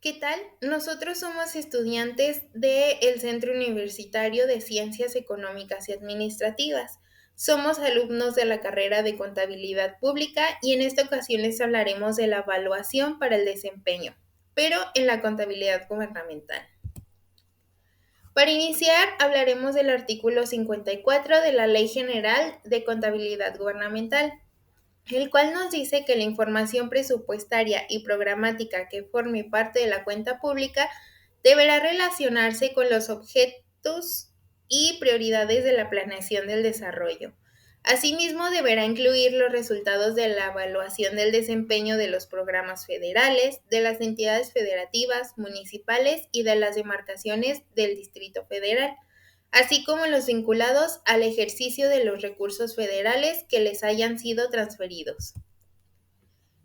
¿Qué tal? Nosotros somos estudiantes del Centro Universitario de Ciencias Económicas y Administrativas. Somos alumnos de la carrera de Contabilidad Pública y en esta ocasión les hablaremos de la evaluación para el desempeño, pero en la contabilidad gubernamental. Para iniciar, hablaremos del artículo 54 de la Ley General de Contabilidad Gubernamental, el cual nos dice que la información presupuestaria y programática que forme parte de la cuenta pública deberá relacionarse con los objetos y prioridades de la planeación del desarrollo. Asimismo, deberá incluir los resultados de la evaluación del desempeño de los programas federales, de las entidades federativas, municipales y de las demarcaciones del Distrito Federal, así como los vinculados al ejercicio de los recursos federales que les hayan sido transferidos.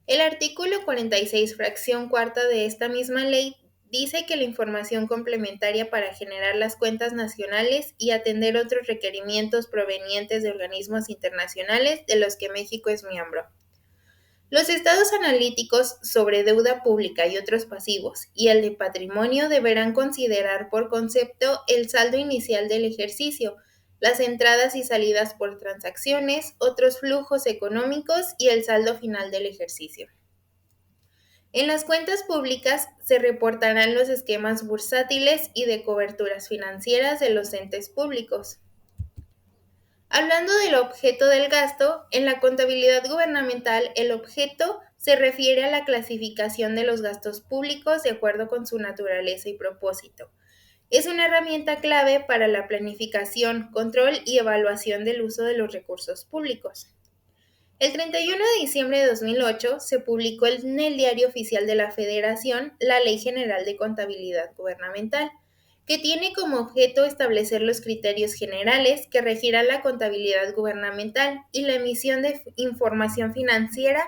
El artículo 46, fracción cuarta de esta misma ley, dice que la información complementaria para generar las cuentas nacionales y atender otros requerimientos provenientes de organismos internacionales de los que México es miembro. Los estados analíticos sobre deuda pública y otros pasivos y el de patrimonio deberán considerar por concepto el saldo inicial del ejercicio, las entradas y salidas por transacciones, otros flujos económicos y el saldo final del ejercicio. En las cuentas públicas se reportarán los esquemas bursátiles y de coberturas financieras de los entes públicos. Hablando del objeto del gasto, en la contabilidad gubernamental el objeto se refiere a la clasificación de los gastos públicos de acuerdo con su naturaleza y propósito. Es una herramienta clave para la planificación, control y evaluación del uso de los recursos públicos. El 31 de diciembre de 2008 se publicó en el Diario Oficial de la Federación la Ley General de Contabilidad Gubernamental, que tiene como objeto establecer los criterios generales que regirán la contabilidad gubernamental y la emisión de información financiera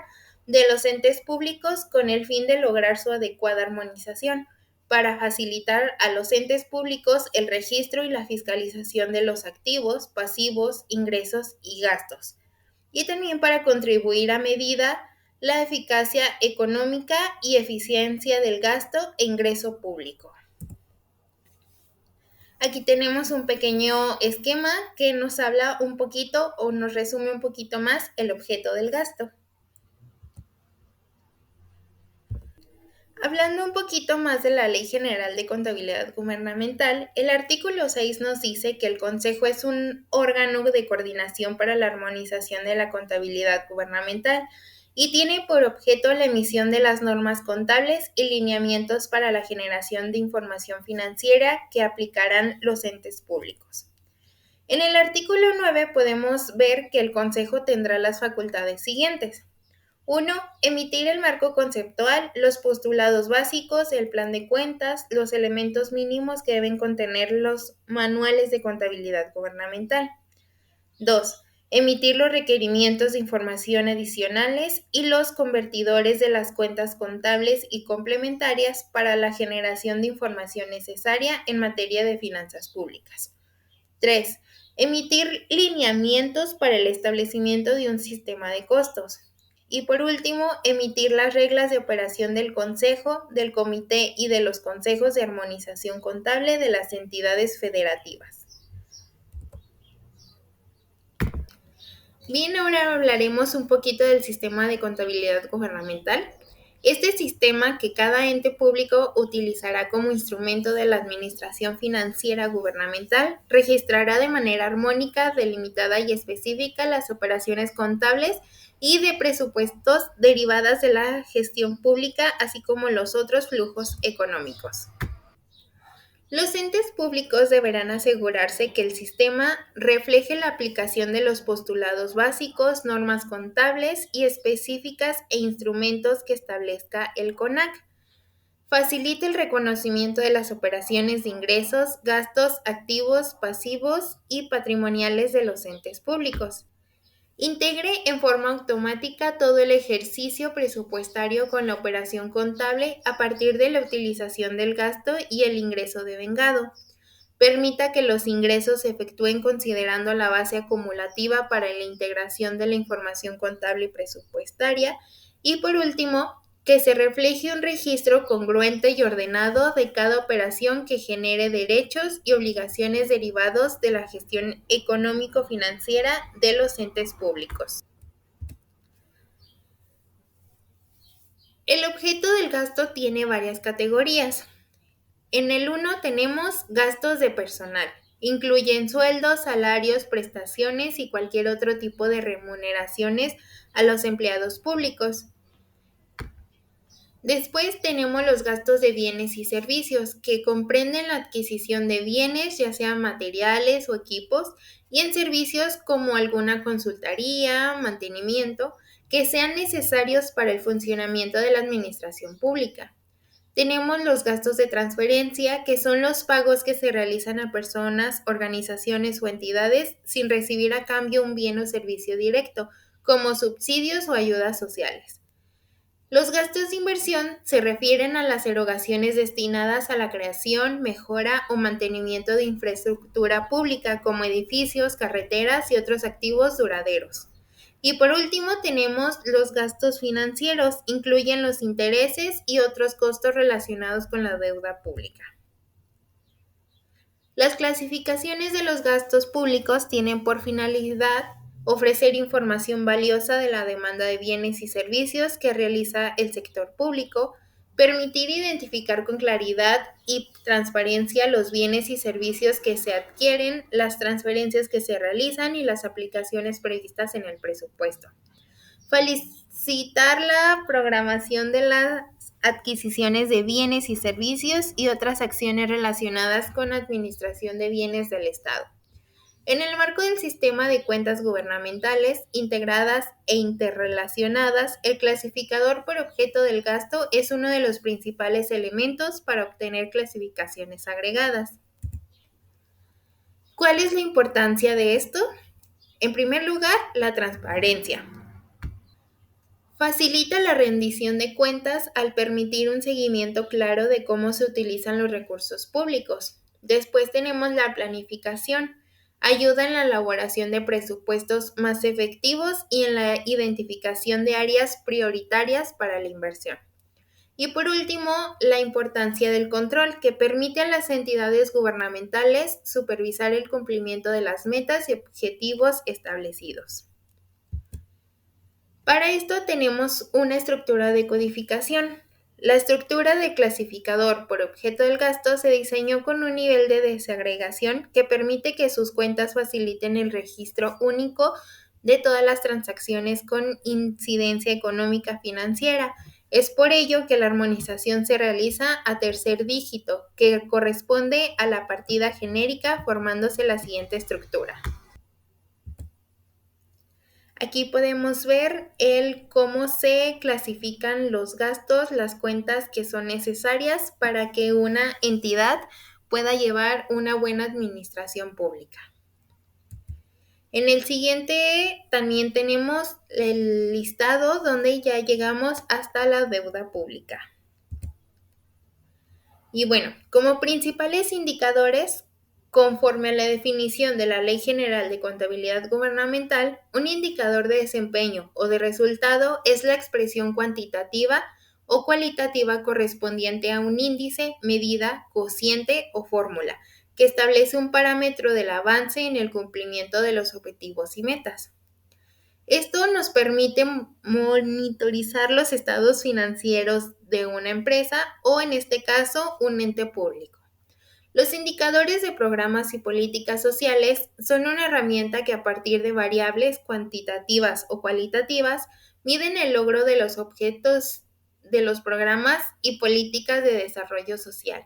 de los entes públicos con el fin de lograr su adecuada armonización, para facilitar a los entes públicos el registro y la fiscalización de los activos, pasivos, ingresos y gastos, y también para contribuir a medida la eficacia económica y eficiencia del gasto e ingreso público. Aquí tenemos un pequeño esquema que nos habla un poquito o nos resume un poquito más el objeto del gasto. Hablando un poquito más de la Ley General de Contabilidad Gubernamental, el artículo 6 nos dice que el Consejo es un órgano de coordinación para la armonización de la contabilidad gubernamental y tiene por objeto la emisión de las normas contables y lineamientos para la generación de información financiera que aplicarán los entes públicos. En el artículo 9 podemos ver que el Consejo tendrá las facultades siguientes. 1. Emitir el marco conceptual, los postulados básicos, el plan de cuentas, los elementos mínimos que deben contener los manuales de contabilidad gubernamental. 2. Emitir los requerimientos de información adicionales y los convertidores de las cuentas contables y complementarias para la generación de información necesaria en materia de finanzas públicas. 3. Emitir lineamientos para el establecimiento de un sistema de costos. Y por último, emitir las reglas de operación del Consejo, del Comité y de los consejos de armonización contable de las entidades federativas. Bien, ahora hablaremos un poquito del sistema de contabilidad gubernamental. Este sistema que cada ente público utilizará como instrumento de la administración financiera gubernamental registrará de manera armónica, delimitada y específica las operaciones contables y de presupuestos derivadas de la gestión pública, así como los otros flujos económicos. Los entes públicos deberán asegurarse que el sistema refleje la aplicación de los postulados básicos, normas contables y específicas e instrumentos que establezca el CONAC. Facilite el reconocimiento de las operaciones de ingresos, gastos, activos, pasivos y patrimoniales de los entes públicos. Integre en forma automática todo el ejercicio presupuestario con la operación contable a partir de la utilización del gasto y el ingreso devengado. Permita que los ingresos se efectúen considerando la base acumulativa para la integración de la información contable y presupuestaria. Y por último, que se refleje un registro congruente y ordenado de cada operación que genere derechos y obligaciones derivados de la gestión económico-financiera de los entes públicos. El objeto del gasto tiene varias categorías. En el 1 tenemos gastos de personal. Incluyen sueldos, salarios, prestaciones y cualquier otro tipo de remuneraciones a los empleados públicos. Después tenemos los gastos de bienes y servicios, que comprenden la adquisición de bienes, ya sean materiales o equipos, y en servicios como alguna consultoría, mantenimiento, que sean necesarios para el funcionamiento de la administración pública. Tenemos los gastos de transferencia, que son los pagos que se realizan a personas, organizaciones o entidades sin recibir a cambio un bien o servicio directo, como subsidios o ayudas sociales. Los gastos de inversión se refieren a las erogaciones destinadas a la creación, mejora o mantenimiento de infraestructura pública como edificios, carreteras y otros activos duraderos. Y por último tenemos los gastos financieros, incluyen los intereses y otros costos relacionados con la deuda pública. Las clasificaciones de los gastos públicos tienen por finalidad ofrecer información valiosa de la demanda de bienes y servicios que realiza el sector público, permitir identificar con claridad y transparencia los bienes y servicios que se adquieren, las transferencias que se realizan y las aplicaciones previstas en el presupuesto. Felicitar la programación de las adquisiciones de bienes y servicios y otras acciones relacionadas con administración de bienes del Estado. En el marco del sistema de cuentas gubernamentales integradas e interrelacionadas, el clasificador por objeto del gasto es uno de los principales elementos para obtener clasificaciones agregadas. ¿Cuál es la importancia de esto? En primer lugar, la transparencia. Facilita la rendición de cuentas al permitir un seguimiento claro de cómo se utilizan los recursos públicos. Después tenemos la planificación. Ayuda en la elaboración de presupuestos más efectivos y en la identificación de áreas prioritarias para la inversión. Y por último, la importancia del control, que permite a las entidades gubernamentales supervisar el cumplimiento de las metas y objetivos establecidos. Para esto tenemos una estructura de codificación. La estructura de clasificador por objeto del gasto se diseñó con un nivel de desagregación que permite que sus cuentas faciliten el registro único de todas las transacciones con incidencia económica financiera. Es por ello que la armonización se realiza a tercer dígito, que corresponde a la partida genérica, formándose la siguiente estructura. Aquí podemos ver cómo se clasifican los gastos, las cuentas que son necesarias para que una entidad pueda llevar una buena administración pública. En el siguiente también tenemos el listado donde ya llegamos hasta la deuda pública. Y bueno, como principales indicadores, conforme a la definición de la Ley General de Contabilidad Gubernamental, un indicador de desempeño o de resultado es la expresión cuantitativa o cualitativa correspondiente a un índice, medida, cociente o fórmula, que establece un parámetro del avance en el cumplimiento de los objetivos y metas. Esto nos permite monitorizar los estados financieros de una empresa o, en este caso, un ente público. Los indicadores de programas y políticas sociales son una herramienta que, a partir de variables cuantitativas o cualitativas, miden el logro de los objetos de los programas y políticas de desarrollo social.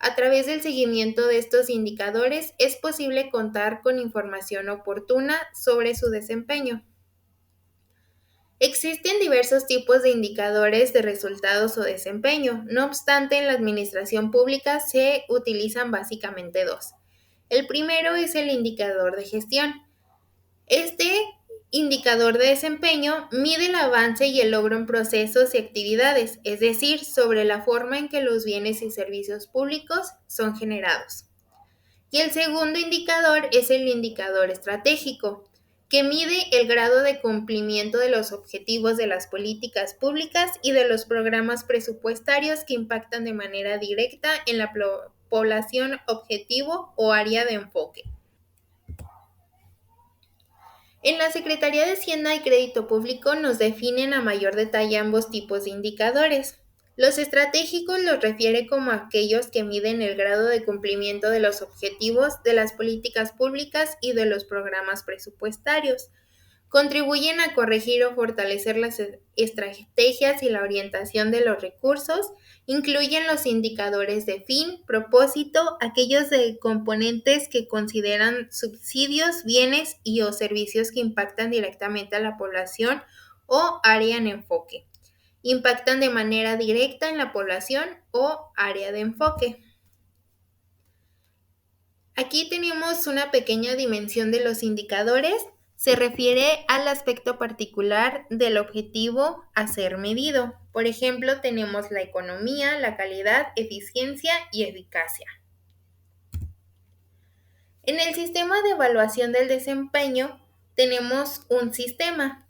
A través del seguimiento de estos indicadores es posible contar con información oportuna sobre su desempeño. Existen diversos tipos de indicadores de resultados o desempeño. No obstante, en la administración pública se utilizan básicamente dos. El primero es el indicador de gestión. Este indicador de desempeño mide el avance y el logro en procesos y actividades, es decir, sobre la forma en que los bienes y servicios públicos son generados. Y el segundo indicador es el indicador estratégico, que mide el grado de cumplimiento de los objetivos de las políticas públicas y de los programas presupuestarios que impactan de manera directa en la población objetivo o área de enfoque. En la Secretaría de Hacienda y Crédito Público nos definen a mayor detalle ambos tipos de indicadores. Los estratégicos los refiere como aquellos que miden el grado de cumplimiento de los objetivos de las políticas públicas y de los programas presupuestarios. Contribuyen a corregir o fortalecer las estrategias y la orientación de los recursos. Incluyen los indicadores de fin, propósito, aquellos de componentes que consideran subsidios, bienes y o servicios que impactan directamente a la población o área en enfoque. Impactan de manera directa en la población o área de enfoque. Aquí tenemos una pequeña dimensión de los indicadores. Se refiere al aspecto particular del objetivo a ser medido. Por ejemplo, tenemos la economía, la calidad, eficiencia y eficacia. En el sistema de evaluación del desempeño tenemos un sistema.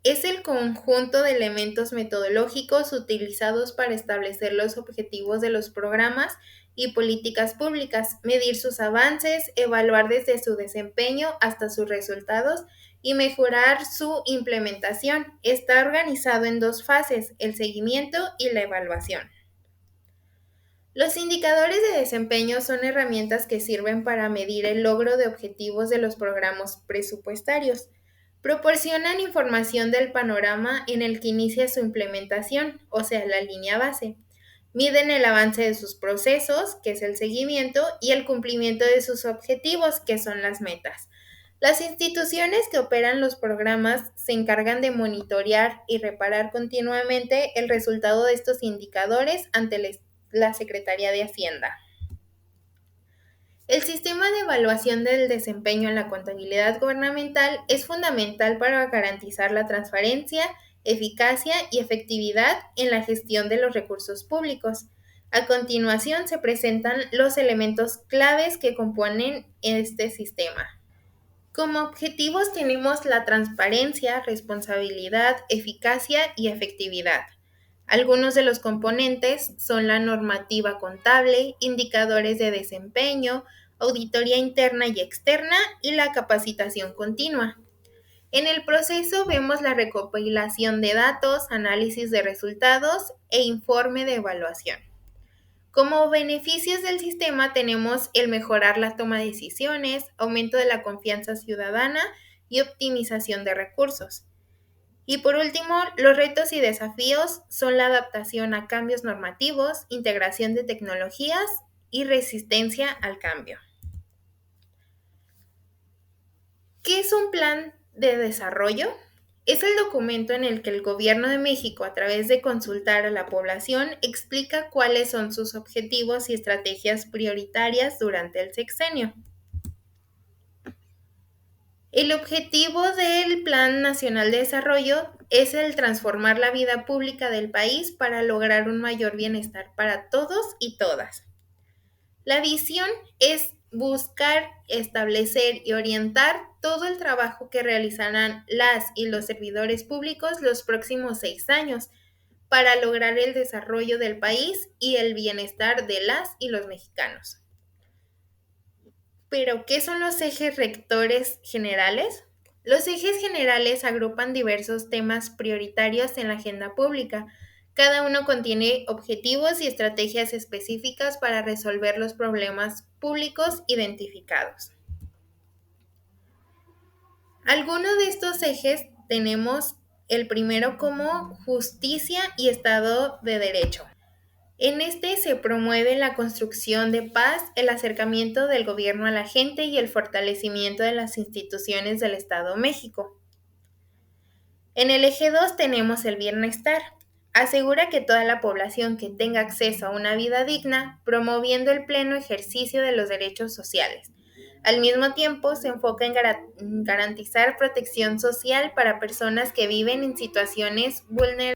Es el conjunto de elementos metodológicos utilizados para establecer los objetivos de los programas y políticas públicas, medir sus avances, evaluar desde su desempeño hasta sus resultados y mejorar su implementación. Está organizado en dos fases, el seguimiento y la evaluación. Los indicadores de desempeño son herramientas que sirven para medir el logro de objetivos de los programas presupuestarios. Proporcionan información del panorama en el que inicia su implementación, o sea, la línea base. Miden el avance de sus procesos, que es el seguimiento, y el cumplimiento de sus objetivos, que son las metas. Las instituciones que operan los programas se encargan de monitorear y reparar continuamente el resultado de estos indicadores ante la Secretaría de Hacienda. El sistema de evaluación del desempeño en la contabilidad gubernamental es fundamental para garantizar la transparencia, eficacia y efectividad en la gestión de los recursos públicos. A continuación se presentan los elementos claves que componen este sistema. Como objetivos tenemos la transparencia, responsabilidad, eficacia y efectividad. Algunos de los componentes son la normativa contable, indicadores de desempeño, auditoría interna y externa y la capacitación continua. En el proceso vemos la recopilación de datos, análisis de resultados e informe de evaluación. Como beneficios del sistema tenemos el mejorar la toma de decisiones, aumento de la confianza ciudadana y optimización de recursos. Y por último, los retos y desafíos son la adaptación a cambios normativos, integración de tecnologías y resistencia al cambio. ¿Qué es un plan de desarrollo? Es el documento en el que el Gobierno de México, a través de consultar a la población, explica cuáles son sus objetivos y estrategias prioritarias durante el sexenio. El objetivo del Plan Nacional de Desarrollo es el transformar la vida pública del país para lograr un mayor bienestar para todos y todas. La visión es buscar, establecer y orientar todo el trabajo que realizarán las y los servidores públicos los próximos 6 años para lograr el desarrollo del país y el bienestar de las y los mexicanos. Pero, ¿qué son los ejes rectores generales? Los ejes generales agrupan diversos temas prioritarios en la agenda pública. Cada uno contiene objetivos y estrategias específicas para resolver los problemas públicos identificados. Algunos de estos ejes tenemos el primero como justicia y Estado de Derecho. En este se promueve la construcción de paz, el acercamiento del gobierno a la gente y el fortalecimiento de las instituciones del Estado de México. En el eje 2 tenemos el bienestar. Asegura que toda la población que tenga acceso a una vida digna, promoviendo el pleno ejercicio de los derechos sociales. Al mismo tiempo, se enfoca en garantizar protección social para personas que viven en situaciones vulnerables.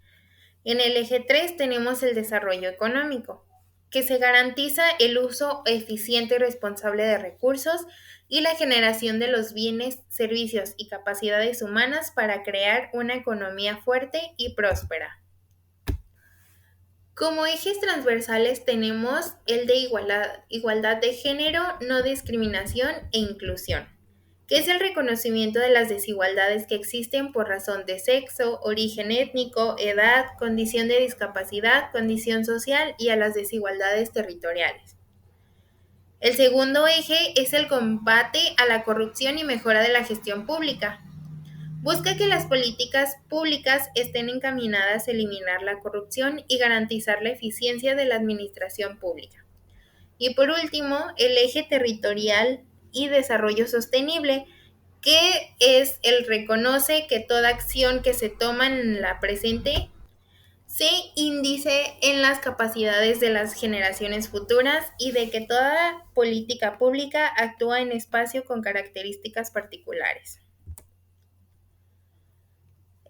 En el eje 3 tenemos el desarrollo económico. que se garantiza el uso eficiente y responsable de recursos y la generación de los bienes, servicios y capacidades humanas para crear una economía fuerte y próspera. Como ejes transversales tenemos el de igualdad de género, no discriminación e inclusión, que es el reconocimiento de las desigualdades que existen por razón de sexo, origen étnico, edad, condición de discapacidad, condición social y a las desigualdades territoriales. El segundo eje es el combate a la corrupción y mejora de la gestión pública. Busca que las políticas públicas estén encaminadas a eliminar la corrupción y garantizar la eficiencia de la administración pública. Y por último, el eje territorial y desarrollo sostenible, que es el reconoce que toda acción que se toma en la presente se índice en las capacidades de las generaciones futuras y de que toda política pública actúa en espacio con características particulares.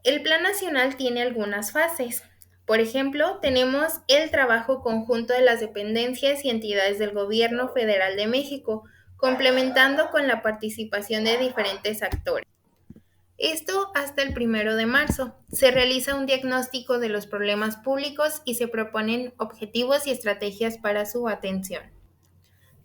El Plan Nacional tiene algunas fases. Por ejemplo, tenemos el trabajo conjunto de las dependencias y entidades del Gobierno Federal de México, complementando con la participación de diferentes actores. Esto hasta el 1 de marzo. Se realiza un diagnóstico de los problemas públicos y se proponen objetivos y estrategias para su atención.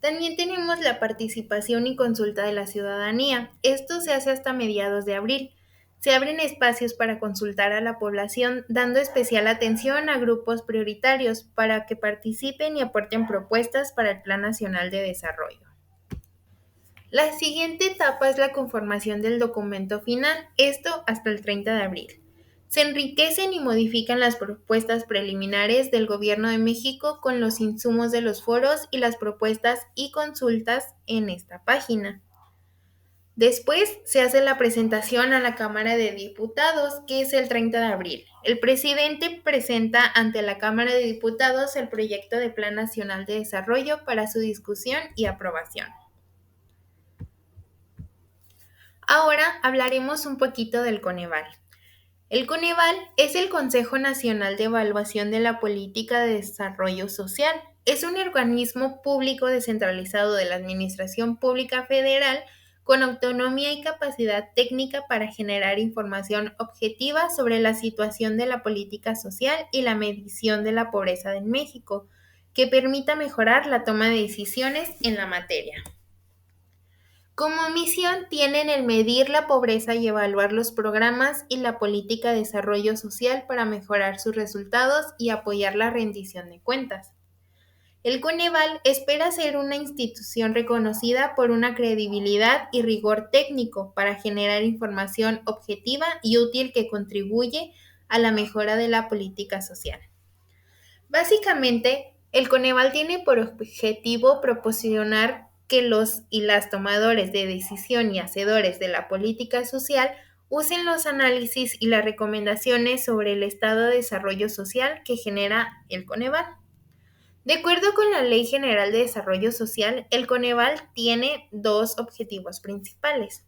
También tenemos la participación y consulta de la ciudadanía. Esto se hace hasta mediados de abril. Se abren espacios para consultar a la población, dando especial atención a grupos prioritarios para que participen y aporten propuestas para el Plan Nacional de Desarrollo. La siguiente etapa es la conformación del documento final, esto hasta el 30 de abril. Se enriquecen y modifican las propuestas preliminares del Gobierno de México con los insumos de los foros y las propuestas y consultas en esta página. Después se hace la presentación a la Cámara de Diputados, que es el 30 de abril. El presidente presenta ante la Cámara de Diputados el proyecto de Plan Nacional de Desarrollo para su discusión y aprobación. Ahora hablaremos un poquito del Coneval. El Coneval es el Consejo Nacional de Evaluación de la Política de Desarrollo Social. Es un organismo público descentralizado de la Administración Pública Federal con autonomía y capacidad técnica para generar información objetiva sobre la situación de la política social y la medición de la pobreza en México, que permita mejorar la toma de decisiones en la materia. Como misión tienen el medir la pobreza y evaluar los programas y la política de desarrollo social para mejorar sus resultados y apoyar la rendición de cuentas. El Coneval espera ser una institución reconocida por una credibilidad y rigor técnico para generar información objetiva y útil que contribuye a la mejora de la política social. Básicamente, el Coneval tiene por objetivo proporcionar que los y las tomadores de decisión y hacedores de la política social usen los análisis y las recomendaciones sobre el estado de desarrollo social que genera el Coneval. De acuerdo con la Ley General de Desarrollo Social, el Coneval tiene dos objetivos principales: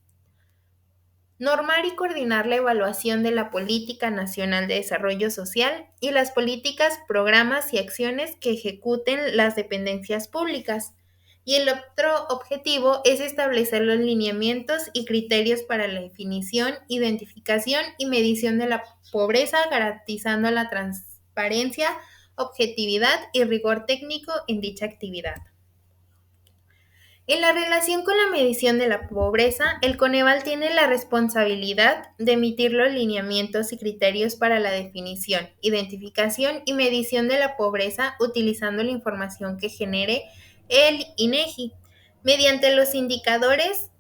normar y coordinar la evaluación de la Política Nacional de Desarrollo Social y las políticas, programas y acciones que ejecuten las dependencias públicas. Y el otro objetivo es establecer los lineamientos y criterios para la definición, identificación y medición de la pobreza, garantizando la transparencia, objetividad y rigor técnico en dicha actividad. En la relación con la medición de la pobreza, el Coneval tiene la responsabilidad de emitir los lineamientos y criterios para la definición, identificación y medición de la pobreza utilizando la información que genere el INEGI, mediante los indicadores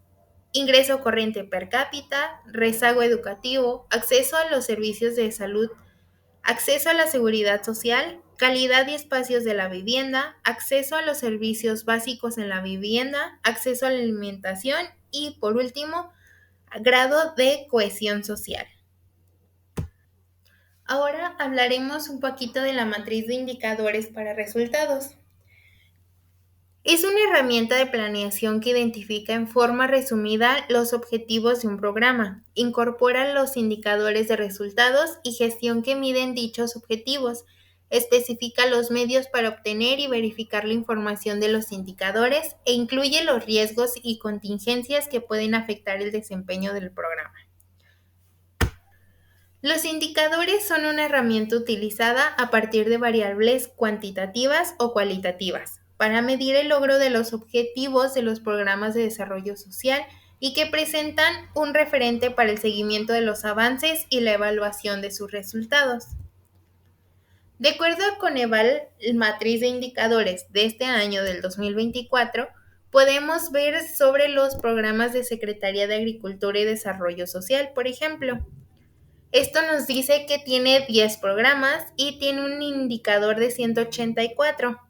ingreso corriente per cápita, rezago educativo, acceso a los servicios de salud, acceso a la seguridad social, calidad y espacios de la vivienda, acceso a los servicios básicos en la vivienda, acceso a la alimentación y, por último, grado de cohesión social. Ahora hablaremos un poquito de la matriz de indicadores para resultados. Es una herramienta de planeación que identifica en forma resumida los objetivos de un programa, incorpora los indicadores de resultados y gestión que miden dichos objetivos, Especifica los medios para obtener y verificar la información de los indicadores e incluye los riesgos y contingencias que pueden afectar el desempeño del programa. Los indicadores son una herramienta utilizada a partir de variables cuantitativas o cualitativas para medir el logro de los objetivos de los programas de desarrollo social y que presentan un referente para el seguimiento de los avances y la evaluación de sus resultados. De acuerdo a Coneval, la matriz de indicadores de este año del 2024, podemos ver sobre los programas de Secretaría de Agricultura y Desarrollo Social, por ejemplo. Esto nos dice que tiene 10 programas y tiene un indicador de 184.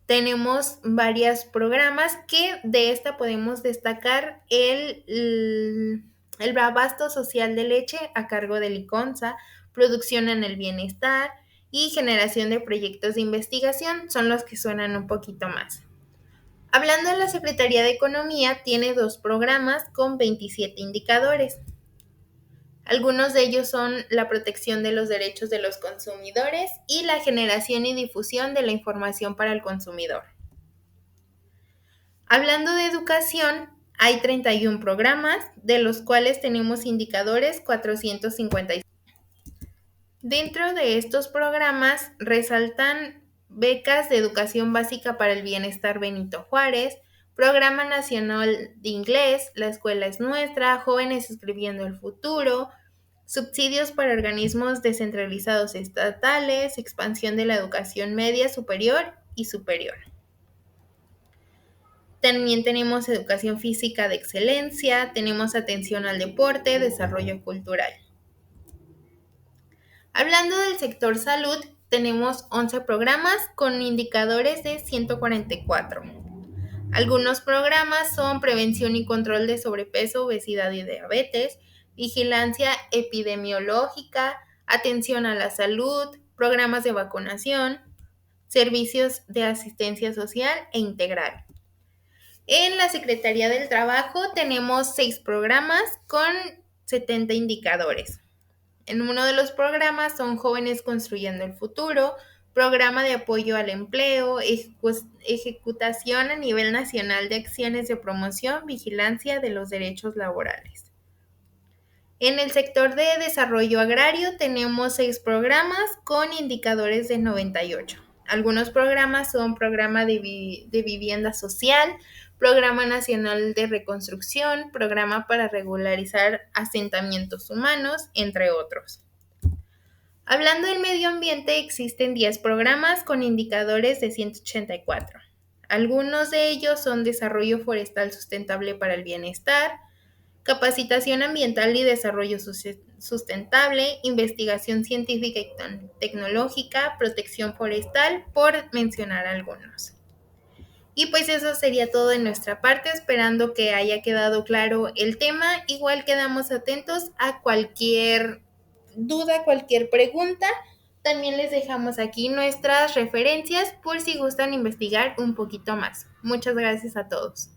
Tenemos varios programas que de esta podemos destacar el abasto social de leche a cargo de Liconza, producción en el bienestar y generación de proyectos de investigación son los que suenan un poquito más. Hablando de la Secretaría de Economía, tiene 2 programas con 27 indicadores. Algunos de ellos son la protección de los derechos de los consumidores y la generación y difusión de la información para el consumidor. Hablando de educación, hay 31 programas, de los cuales tenemos indicadores 456. Dentro de estos programas resaltan becas de educación básica para el bienestar Benito Juárez, Programa Nacional de Inglés, La Escuela es Nuestra, Jóvenes Escribiendo el Futuro, subsidios para organismos descentralizados estatales, expansión de la educación media superior y superior. También tenemos educación física de excelencia, tenemos atención al deporte, desarrollo cultural. Hablando del sector salud, tenemos 11 programas con indicadores de 144. Algunos programas son prevención y control de sobrepeso, obesidad y diabetes, vigilancia epidemiológica, atención a la salud, programas de vacunación, servicios de asistencia social e integral. En la Secretaría del Trabajo tenemos 6 programas con 70 indicadores. En uno de los programas son Jóvenes Construyendo el Futuro, Programa de Apoyo al Empleo, Ejecutación a nivel nacional de acciones de promoción, vigilancia de los derechos laborales. En el sector de desarrollo agrario tenemos 6 programas con indicadores de 98. Algunos programas son Programa de Vivienda Social, Programa Nacional de Reconstrucción, Programa para regularizar asentamientos humanos, entre otros. Hablando del medio ambiente, existen 10 programas con indicadores de 184. Algunos de ellos son Desarrollo Forestal Sustentable para el Bienestar, Capacitación Ambiental y Desarrollo Sustentable, Investigación Científica y Tecnológica, Protección Forestal, por mencionar algunos. Y pues eso sería todo de nuestra parte, esperando que haya quedado claro el tema. Igual quedamos atentos a cualquier duda, cualquier pregunta. También les dejamos aquí nuestras referencias por si gustan investigar un poquito más. Muchas gracias a todos.